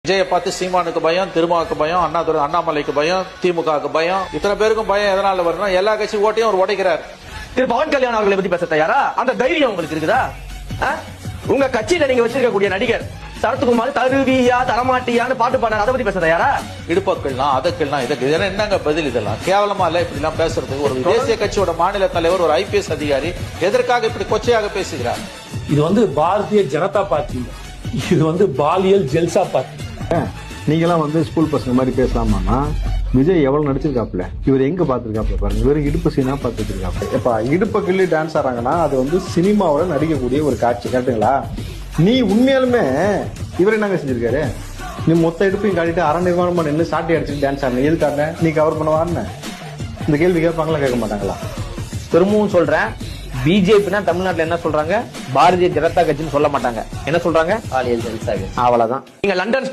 விஜயை பார்த்து சீமானுக்கு பயம், திருமாவுக்கு பயம், அண்ணாமலைக்கு பயம், திமுகவுக்கு பயம், இத்தனை பேருக்கும் பயம் எதனால வருதுன்னா எல்லா கட்சி ஓட்டையும் அவர் உடைக்கிறார். திரு பவன் கல்யாண் அவர்களை பத்தி பேச தயாரா? அந்த தைரியம் உங்களுக்கு இருக்குதா? உங்க கட்சியில நீங்க வச்சிருக்கக்கூடிய நடிகர் சரத்குமார் தருவியா தரமாட்டியான்னு பாட்டு பாடுறாரு, அதை பத்தி பேச தயாரா? இடுப்பக்கள்லாம் அதற்கெல்லாம் இதுக்கு என்னங்க பதில்? இதெல்லாம் கேவலமா இல்ல இப்படி எல்லாம் பேசுறது? ஒரு தேசிய கட்சியோட மாநில தலைவர், ஒரு IPS அதிகாரி எதற்காக இப்படி கொச்சையாக பேசுகிறார்? இது பாரதிய ஜனதா பார்ட்டி, இது பாலியல் ஜெல்சா பார்ட்டி. நீங்களாம் ஸ்கூல் பசங்க மாதிரி பேசலாமான்னா விஜய் எவ்வளவு நடிச்சிருக்காப்ல, இவர் எங்க பாத்துருக்காப்ல பாருங்க. இவரு இடுப்பு சீனா பாத்துருக்காப்ல. இப்ப இடுப்ப கிள்ளி டான்ஸ் ஆடுறாங்கன்னா அது சினிமாவோட நடிக்கக்கூடிய ஒரு காட்சி, கரெக்டுங்களா? நீ உண்மையாலுமே இவரை என்னங்க செஞ்சிருக்காரு? நீ மொத்த இடுப்பையும் காட்டிட்டு அரை நிர்வாணமா நின்று சாட்டி அடிச்சுட்டு டான்ஸ் ஆடுன, எது காட்டின? நீ கவர் பண்ண வாருன்னு இந்த கேள்வி கேட்பாங்களா, கேட்க மாட்டாங்களா? திரும்பவும் சொல்றேன், பிஜேபினா தமிழ்நாட்டுல என்ன சொல்றாங்க? பாரதிய ஜனதா கட்சின்னு சொல்ல மாட்டாங்க. என்ன சொல்றாங்க? பாலியல் ஜெல்சா. அவ்வளவுதான். நீங்க லண்டன்